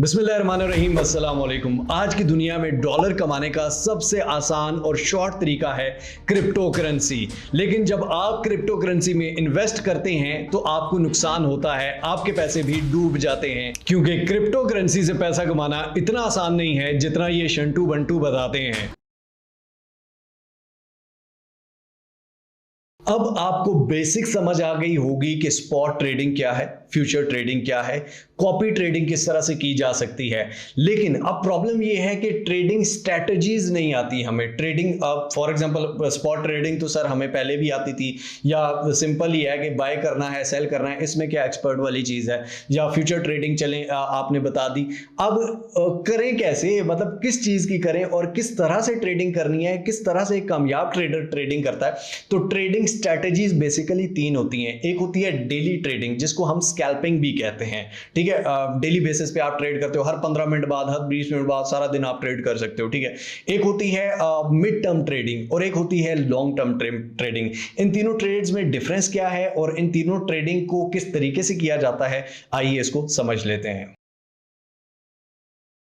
बिस्मिल्लाहिर्रहमानिर्रहीम, अस्सलाम वालेकुम। आज की दुनिया में डॉलर कमाने का सबसे आसान और शॉर्ट तरीका है क्रिप्टो करेंसी। लेकिन जब आप क्रिप्टो करेंसी में इन्वेस्ट करते हैं तो आपको नुकसान होता है, आपके पैसे भी डूब जाते हैं, क्योंकि क्रिप्टो करेंसी से पैसा कमाना इतना आसान नहीं है जितना ये शंटू बंटू बताते हैं। अब आपको बेसिक समझ आ गई होगी कि स्पॉट ट्रेडिंग क्या है, फ्यूचर ट्रेडिंग क्या है, कॉपी ट्रेडिंग किस तरह से की जा सकती है। लेकिन अब प्रॉब्लम यह है कि ट्रेडिंग स्ट्रैटेजीज नहीं आती हमें। Trading for example spot trading तो सर हमें पहले भी आती थी, या सिंपल ही है कि बाय करना है सेल करना है, इसमें क्या एक्सपर्ट वाली चीज़ है। या फ्यूचर ट्रेडिंग चलें, आपने बता दी। अब करें कैसे, मतलब किस चीज़ की करें और किस तरह से ट्रेडिंग करनी है, किस तरह से एक कामयाब ट्रेडर ट्रेडिंग करता है। तो ट्रेडिंग स्ट्रैटेजीज बेसिकली तीन होती हैं। एक होती है डेली ट्रेडिंग, जिसको हम स्कैल्पिंग भी कहते हैं। ठीक है, डेली बेसिस पे आप ट्रेड करते हो, हर 15 मिनट बाद, हर 20 मिनट बाद, सारा दिन आप ट्रेड कर सकते हो। ठीक है, एक होती है मिड टर्म ट्रेडिंग और एक होती है लॉन्ग टर्म ट्रेडिंग। इन तीनों ट्रेड्स में डिफरेंस क्या है और इन तीनों ट्रेडिंग को किस तरीके से किया जाता है, आइए इसको समझ लेते हैं।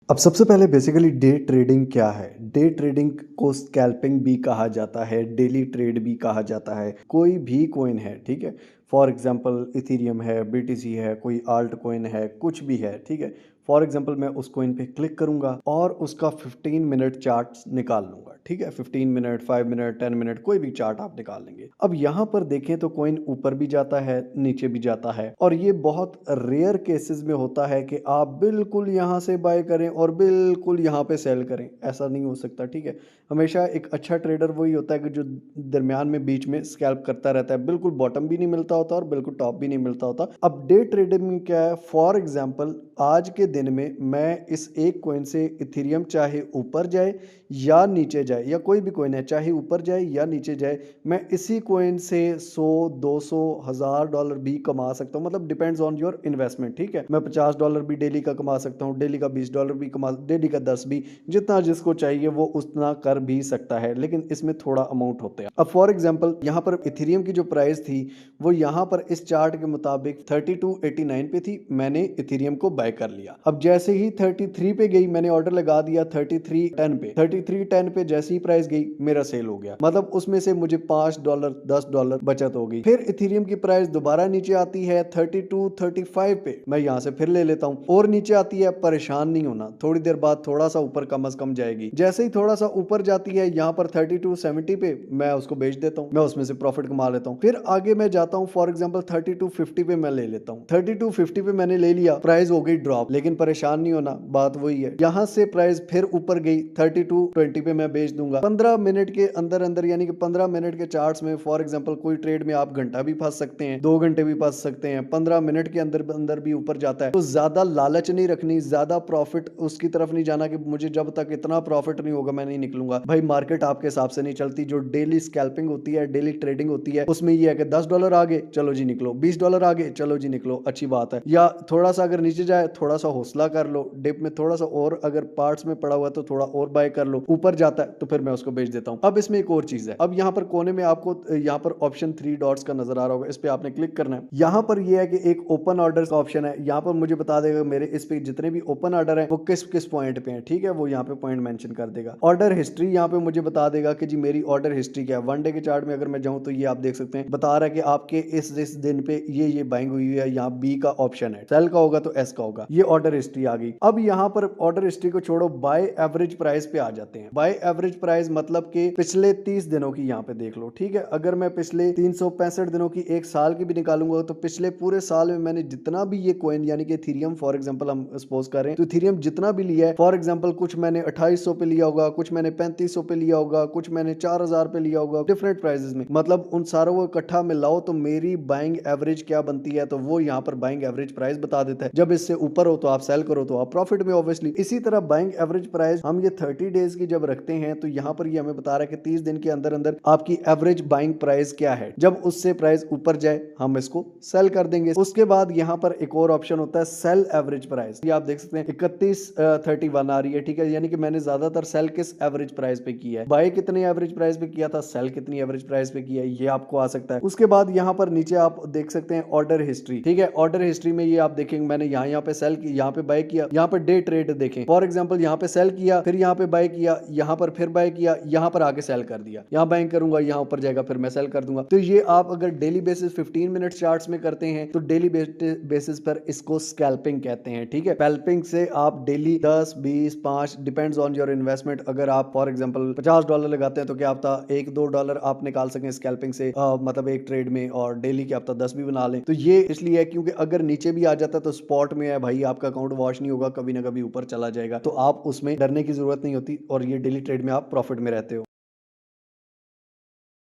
अब सबसे पहले बेसिकली डे ट्रेडिंग क्या है। डे ट्रेडिंग को स्कैल्पिंग भी कहा जाता है, डेली ट्रेड भी कहा जाता है। कोई भी कॉइन है, ठीक है, फॉर एग्जांपल इथेरियम है, बीटीसी है, कोई आल्ट कॉइन है, कुछ भी है, ठीक है। फॉर एग्जांपल मैं उस कॉइन पे क्लिक करूंगा और उसका 15 मिनट चार्ट निकाल लूंगा। ठीक है, 15 मिनट, 5 मिनट, 10 मिनट, कोई भी चार्ट आप निकाल लेंगे। अब यहाँ पर देखें तो कॉइन ऊपर भी जाता है, नीचे भी जाता है, और ये बहुत रेयर केसेस में होता है कि आप बिल्कुल यहाँ से बाय करें और बिल्कुल यहाँ पे सेल करें। ऐसा नहीं हो सकता। ठीक है, हमेशा एक अच्छा ट्रेडर वही होता है कि जो दरमियान में बीच में स्कैल्प करता रहता है। बिल्कुल बॉटम भी नहीं मिलता होता और बिल्कुल टॉप भी नहीं मिलता होता। अब डे ट्रेडिंग में क्या है, फॉर एग्जांपल आज के दिन में मैं इस एक कॉइन से इथेरियम चाहे ऊपर जाए या नीचे जाए, या कोई भी कॉइन है चाहे ऊपर जाए या नीचे जाए, मैं इसी कॉइन से 100, 200, $1000 भी कमा सकता हूँ। मतलब डिपेंड्स ऑन योर इन्वेस्टमेंट। ठीक है, मैं $50 भी डेली का कमा सकता हूँ, डेली का $20 भी कमा, डेली का 10 भी, जितना जिसको चाहिए वो उतना कर भी सकता है, लेकिन इसमें थोड़ा अमाउंट होते हैं। अब फॉर एग्जांपल यहाँ पर इथेरियम की जो प्राइस थी वो यहाँ पर इस चार्ट के मुताबिक 3289 पे थी। मैंने इथेरियम को बाय कर लिया। अब जैसे ही 33 पे गई, मैंने ऑर्डर लगा दिया 3310 पे। 3310 पे जैसे ही प्राइस गई मेरा सेल हो गया। मतलब उसमें से मुझे $5, $10 बचत हो गई। फिर इथेरियम की प्राइस दोबारा नीचे आती है 3235 पे, मैं यहाँ से फिर ले लेता हूँ और नीचे आती है। परेशान नहीं होना, थोड़ी देर बाद थोड़ा सा ऊपर कम से कम जाएगी। जैसे ही थोड़ा सा ऊपर जाती है यहाँ पर 3270 पे, मैं उसको बेच देता हूँ, मैं उसमें से प्रॉफिट कमा लेता हूँ। फिर आगे मैं जाता हूँ, फॉर एग्जाम्पल 3250 पे मैं ले लेता हूँ। 3250 पे मैंने ले लिया, प्राइस हो गई ड्रॉप, लेकिन परेशान नहीं होना, बात वही है। यहाँ से प्राइस फिर ऊपर गई 3220 पे मैं बेच दूंगा। 15 मिनट के अंदर अंदर, यानी कि 15 मिनट के चार्ट्स में फॉर एग्जाम्पल कोई ट्रेड में आप घंटा भी फंस सकते हैं, 2 घंटे भी फंस सकते हैं, 15 मिनट के अंदर अंदर भी ऊपर जाता है। तो ज्यादा लालच नहीं रखनी, ज्यादा प्रॉफिट उसकी तरफ नहीं जाना कि मुझे जब तक इतना प्रॉफिट नहीं होगा मैं नहीं निकलूंगा। भाई मार्केट आपके हिसाब से नहीं चलती। जो डेली स्कैल्पिंग होती है, डेली ट्रेडिंग होती है, उसमें ये है कि $10 आगे चलो जी निकलो, $20 आगे चलो जी निकलो, अच्छी बात है। या थोड़ा सा अगर नीचे जाए थोड़ा सा हौसला कर लो, डिप में थोड़ा सा और अगर पार्ट्स में पड़ा हुआ है तो थोड़ा और बाय कर लो, ऊपर जाता है तो फिर मैं उसको बेच देता हूं। अब इसमें एक और चीज है, अब यहाँ पर कोने में आपको यहाँ पर ऑप्शन 3 डॉट्स का नजर आ रहा होगा, इस पे आपने क्लिक करना है। यहाँ पर यह है कि एक ओपन ऑर्डर का ऑप्शन है। यहाँ पर मुझे बता देगा मेरे इस पे जितने भी ओपन ऑर्डर है वो किस किस पॉइंट पे है। ठीक है, वो यहाँ पे पॉइंट मेंशन कर देगा। ऑर्डर हिस्ट्री यहाँ पे मुझे बता देगा कि जी मेरी ऑर्डर हिस्ट्री क्या है। वन डे के चार्ट में अगर मैं जाऊं तो ये आप देख सकते हैं, बता रहा है कि आपके इस दिन पे ये बाइंग हुई है। यहाँ बी का ऑप्शन है, सेल का होगा तो एस का होगा। ये ऑर्डर हिस्ट्री आ गई। अब यहाँ पर ऑर्डर हिस्ट्री को छोड़ो, बाय एवरेज प्राइस पे आ जाते हैं। बाय एवरेज प्राइस मतलब कि पिछले 30 दिनों की यहाँ पे देख लो। ठीक है, अगर मैं पिछले 365 दिनों की, एक साल की भी निकालूंगा तो पिछले पूरे साल में मैंने जितना भी ये कॉइन, यानी कि इथेरियम फॉर एग्जांपल हम सपोज कर रहे हैं, तो इथेरियम जितना भी लिया है, फॉर एग्जांपल कुछ मैंने 2800 पे लिया होगा, कुछ मैंने 3500 पे लिया होगा, कुछ मैंने 4000 पे लिया होगा, डिफरेंट प्राइसेस में। मतलब उन सारों को इकट्ठा मिलाओ तो मेरी बाइंग एवरेज क्या बनती है, तो वो यहाँ पर बाइंग एवरेज प्राइस बता देता है। जब इससे ऊपर हो तो आप सेल करो तो आप प्रॉफिट में ऑब्वियसली। इसी तरह बाइंग एवरेज प्राइस हम ये 30 डेज की जब रखते हैं तो यहाँ पर ये हमें बता रहा है कि 30 दिन के अंदर अंदर आपकी एवरेज बाइंग प्राइस क्या है। जब उससे प्राइस ऊपर जाए हम इसको सेल कर देंगे। उसके बाद यहाँ पर एक और ऑप्शन होता है सेल एवरेज प्राइस। ये आप देख सकते हैं 3131 आ रही है। ठीक है, यानी कि मैंने ज्यादातर सेल किस एवरेज प्राइस पे किया है, बाय कितनी एवरेज प्राइस पे किया था, सेल कितनी एवरेज प्राइस पे किया है, ये आपको आ सकता है। उसके बाद यहाँ पर नीचे आप देख सकते हैं ऑर्डर हिस्ट्री। ठीक है, ऑर्डर हिस्ट्री में ये आप देखेंगे मैंने यहाँ पे सेल की, यहाँ यहाँ पे बाय किया, यहाँ पर डे ट्रेड देखें फॉर एग्जांपल, यहाँ पे सेल किया, फिर यहाँ पे बाय किया, यहाँ पर फिर बाय किया, यहाँ पर आके सेल कर दिया, यहाँ बाइंग करूंगा, यहाँ ऊपर जाएगा, फिर मैं सेल कर दूंगा। तो ये आप अगर डेली बेसिस 15 मिनट चार्ट्स में करते हैं तो डेली बेसिस पर इसको स्कैल्पिंग कहते हैं, ठीक है। स्कैल्पिंग से आप daily 10, 20, 5 depends on your investment, अगर आप फॉर एग्जांपल $50 लगाते हैं तो क्या आपका $1-2 आप निकाल सकें स्कैल्पिंग से, मतलब एक ट्रेड में, और डेली के आपका 10 भी बना लें। तो ये इसलिए है क्योंकि अगर नीचे भी आ जाता है तो स्पॉट में है भाई, आपका अकाउंट वॉश नहीं होगा, कभी ना कभी ऊपर चला जाएगा, तो आप उसमें डरने की जरूरत नहीं होती और ये डेली ट्रेड में आप प्रॉफिट में रहते हो।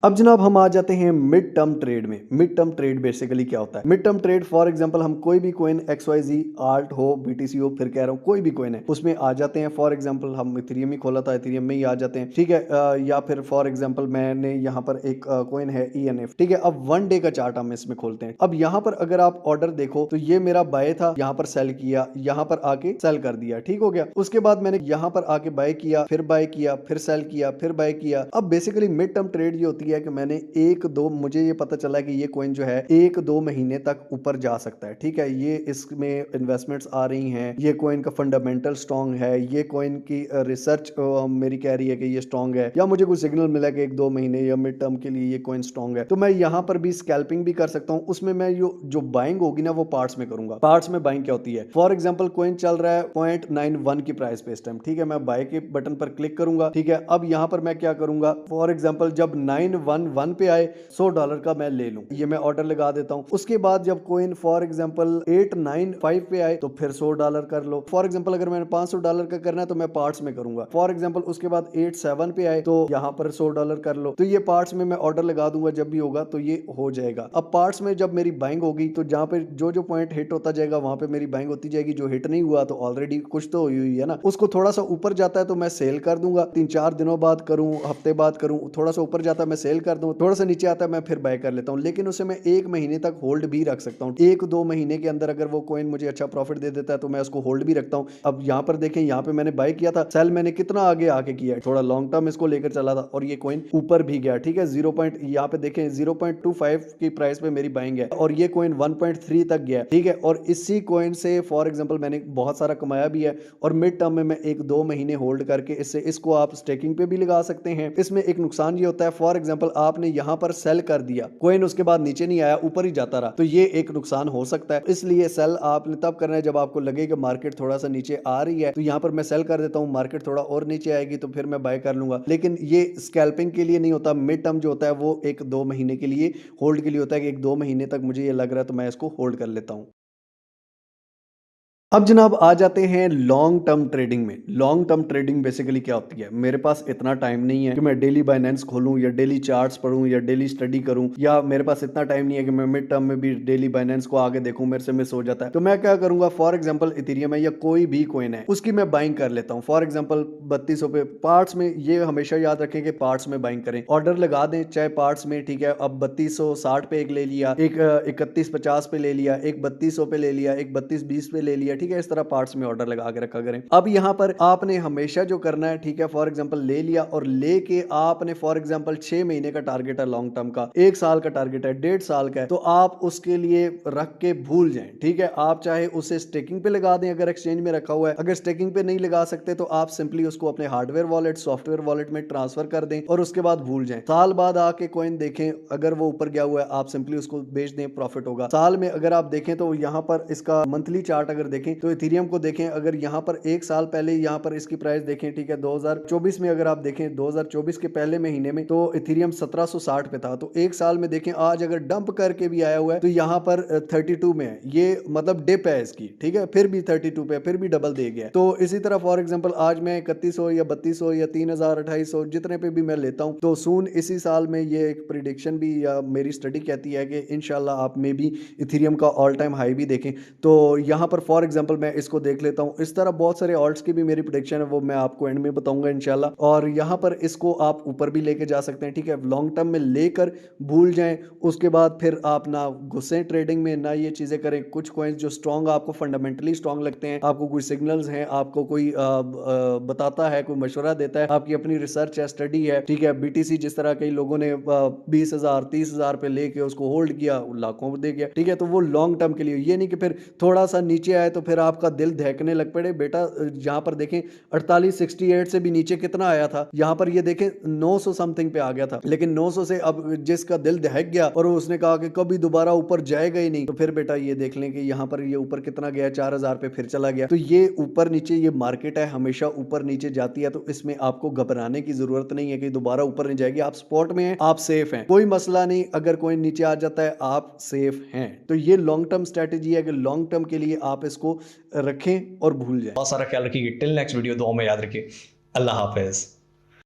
अब जनाब हम आ जाते हैं मिड टर्म ट्रेड में। मिड टर्म ट्रेड बेसिकली क्या होता है? Mid term trade for example हम कोई भी कॉइन XYZ आर्ट हो, BTC हो, फिर कह रहा हूं कोई भी कॉइन है उसमें आ जाते हैं। फॉर एग्जांपल हम इथेरियम ही खोला था, इथेरियम में ही आ जाते हैं, ठीक है। या फिर फॉर एग्जांपल मैंने यहाँ पर एक कॉइन है ENF, ठीक है। अब 1 डे का चार्ट हम इसमें खोलते हैं। अब यहाँ पर अगर आप ऑर्डर देखो तो ये मेरा बाय था, यहाँ पर सेल किया, यहाँ पर आके सेल कर दिया, ठीक हो गया। उसके बाद मैंने यहाँ पर आके बाय किया, फिर बाय किया, फिर सेल किया, फिर बाय किया। अब बेसिकली मिड टर्म ट्रेड ये होती है कि मैंने मुझे ये पता चला कि ये कॉइन जो है 1-2 महीने तक ऊपर जा सकता है, ठीक है। ये इसमें इन्वेस्टमेंट्स आ रही हैं, ये कॉइन का फंडामेंटल स्ट्रांग है, ये कॉइन की रिसर्च मेरी कह रही है कि ये स्ट्रांग है, या मुझे कुछ सिग्नल मिला कि 1-2 महीने या मिड टर्म के लिए ये कॉइन स्ट्रांग है, तो मैं यहाँ पर भी स्कैल्पिंग भी कर सकता हूँ। उसमें मैं जो बाइंग होगी ना वो पार्ट्स में करूंगा। पार्ट्स में बाइंग क्या होती है? फॉर एग्जाम्पल कॉइन चल रहा है 0.91 की प्राइस पे इस टाइम, ठीक है। मैं बाय के बटन पर क्लिक करूंगा, ठीक है। अब यहाँ पर मैं क्या करूंगा, फॉर एग्जाम्पल जब 911 पे आए $100 का मैं ले लूं, ये मैं ऑर्डर लगा देता हूं। उसके बाद जब कॉइन फॉर एग्जांपल 895 पे आए तो फिर $100 कर लो। फॉर एग्जांपल अगर मैंने $500 का करना है तो मैं पार्ट्स में करूंगा। फॉर एग्जांपल उसके बाद 87 पे आए तो यहां पर $100 कर लो। तो ये पार्ट्स में मैं ऑर्डर लगा दूंगा, जब भी होगा तो ये हो जाएगा। अब पार्ट्स में जब मेरी बाइंग होगी तो जहां पे जो पॉइंट हिट होता जाएगा वहां पे मेरी बाइंग होती जाएगी। जो हिट नहीं हुआ तो ऑलरेडी कुछ तो हुई है ना, उसको थोड़ा सा ऊपर जाता है तो मैं सेल कर दूंगा। 3-4 दिनों बाद करूं, हफ्ते बाद करूं, थोड़ा सा ऊपर जाता है मैं सेल कर दूं, थोड़ा सा नीचे आता है मैं फिर बाय कर लेता हूं। लेकिन उसे मैं 1 महीने तक होल्ड भी रख सकता हूं। 1-2 महीने के अंदर अगर वो कॉइन मुझे अच्छा प्रॉफिट दे देता है तो मैं उसको होल्ड भी रखता हूं। अब यहां पर देखें, यहां पे मैंने बाय किया था, सेल मैंने कितना आगे आके किया है, थोड़ा लॉन्ग टर्म इसको लेकर चला था और ये कॉइन ऊपर भी गया, ठीक है। 0. यहां पे देखें 0.25 की प्राइस पे मेरी बाइंग है और ये कॉइन 1.3 तक गया, ठीक है। और इसी कॉइन से फॉर एग्जांपल मैंने बहुत सारा कमाया भी है और मिड टर्म में मैं 1-2 महीने होल्ड करके इसको आप स्टेकिंग पे भी लगा सकते हैं। इसमें एक नुकसान ये होता है, फॉर एग्जांपल आपने यहां पर सेल कर दिया, कॉइन उसके बाद नीचे नहीं आया, ऊपर ही जाता रहा, तो ये एक नुकसान हो सकता है। इसलिए सेल आपने तब करना है जब आपको लगे कि मार्केट थोड़ा सा नीचे आ रही है, तो यहां पर मैं सेल कर देता हूं, मार्केट थोड़ा और नीचे आएगी तो फिर मैं बाय कर लूंगा। लेकिन ये स्कैल्पिंग के लिए नहीं होता। मिड टर्म जो होता है वो 1-2 महीने के लिए होल्ड के लिए होता है कि 1-2 महीने तक मुझे ये लग रहा है तो मैं इसको होल्ड कर लेता हूं। अब जनाब आ जाते हैं लॉन्ग टर्म ट्रेडिंग में। लॉन्ग टर्म ट्रेडिंग बेसिकली क्या होती है? मेरे पास इतना टाइम नहीं है कि मैं डेली बाइनेंस खोलूं या डेली चार्ट्स पढूं या डेली स्टडी करूं, या मेरे पास इतना टाइम नहीं है कि मैं मिड टर्म में भी डेली बाइनेंस को आगे देखूं, मेरे से मिस हो जाता है। तो मैं क्या करूंगा, फॉर एग्जांपल इथेरियम है या कोई भी कॉइन है उसकी मैं बाइंग कर लेता हूं। फॉर एग्जांपल 3200 पे पार्ट्स में, ये हमेशा याद रखें कि पार्ट्स में बाइंग करें, ऑर्डर लगा दें चाहे पार्ट्स में, ठीक है। अब 3260 पे एक ले लिया, एक 3150 पे ले लिया, एक 3200 पे ले लिया, एक 3220 पे ले लिया, ठीक है। इस तरह पार्ट्स में ऑर्डर लगा के रखा करें। अब यहां पर आपने हमेशा जो करना है, ठीक है, फॉर एग्जांपल ले लिया और लेके आपने फॉर एग्जांपल 6 महीने का टारगेट है लॉन्ग टर्म का, 1 साल का टारगेट है, 1.5 साल का है, तो आप उसके लिए रख के भूल जाएं, ठीक है। आप चाहे उसे स्टेकिंग पे लगा दें अगर एक्सचेंज में रखा हुआ है, अगर स्टेकिंग पे नहीं लगा सकते तो आप सिंपली उसको अपने हार्डवेयर वॉलेट, सॉफ्टवेयर वॉलेट में ट्रांसफर कर दें और उसके बाद भूल जाएं। साल बाद आके कॉइन देखें, अगर वो ऊपर गया हुआ है आप सिंपली उसको बेच दें, प्रॉफिट होगा। साल में अगर आप देखें तो यहां पर इसका मंथली चार्ट अगर देखें तो इथेरियम को देखें, अगर यहां पर 1 साल पहले यहां पर इसकी प्राइस देखें, ठीक है, 2024 में अगर आप देखें 2024 के पहले महीने में तो इथेरियम 1760 पे था, तो 1 साल में देखें आज अगर डंप करके भी आया हुआ है तो यहां पर 32 में है, ये मतलब डिप है इसकी, ठीक है, फिर भी 32 पे, फिर भी डबल दे गया। तो इसी तरह फॉर एग्जांपल आज मैं 3100 या 3200 या 3000 2800 जितने पे भी मैं लेता हूं, तो सून इसी साल में ये एक प्रिडिक्शन भी या मेरी स्टडी कहती है कि इंशाल्लाह आप में भी इथेरियम का ऑल टाइम हाई भी देखें। तो यहां पर फॉर एग्जांपल मैं इसको देख लेता हूं। इस तरह बहुत सारे ऑल्ट्स की भी मेरी प्रेडिक्शन है, वो मैं आपको एंड में बताऊंगा इंशाल्लाह। और यहां पर इसको आप ऊपर भी लेके जा सकते हैं, ठीक है। लॉन्ग टर्म में लेकर भूल जाएं, उसके बाद फिर आप ना घुसे ट्रेडिंग में, ना ये चीजें करें। कुछ कॉइन्स जो स्ट्रॉन्ग आपको फंडामेंटली स्ट्रॉन्ग लगते हैं, आपको कोई सिग्नल्स हैं, आपको कोई बताता है, कोई मशवरा देता है, आपकी अपनी रिसर्च है, स्टडी है, ठीक है। BTC जिस तरह कई लोगों ने 20,000 30,000 पे लेके उसको होल्ड किया, लाखों दे गया, ठीक है। तो वो लॉन्ग टर्म के लिए, ये नहीं कि फिर थोड़ा सा नीचे आए तो फिर आपका दिल दहकने लग पड़े बेटा। यहाँ पर देखें 4868 से भी नीचे कितना आया था, यहाँ पर ये देखें 900 समथिंग पे आ गया था, लेकिन 900 से अब जिसका दिल दहक गया और उसने कहा कि कभी दोबारा ऊपर जाएगा ही नहीं, तो फिर बेटा ये देख लें कि यहाँ पर ये ऊपर कितना गया, 4000 पे फिर चला गया। तो ये ऊपर नीचे, ये मार्केट है, हमेशा ऊपर नीचे जाती है, तो इसमें आपको घबराने की जरूरत नहीं है कि दोबारा ऊपर नहीं जाएगी। आप स्पॉट में हैं, आप सेफ हैं, कोई मसला नहीं। अगर कोई नीचे आ जाता है आप सेफ हैं। तो ये लॉन्ग टर्म स्ट्रेटेजी है कि लॉन्ग टर्म के लिए आप इसको रखें और भूल जाएं। बहुत सारा ख्याल रखिए। टिल नेक्स्ट वीडियो, दुआ में याद रखिए। अल्लाह हाफिज।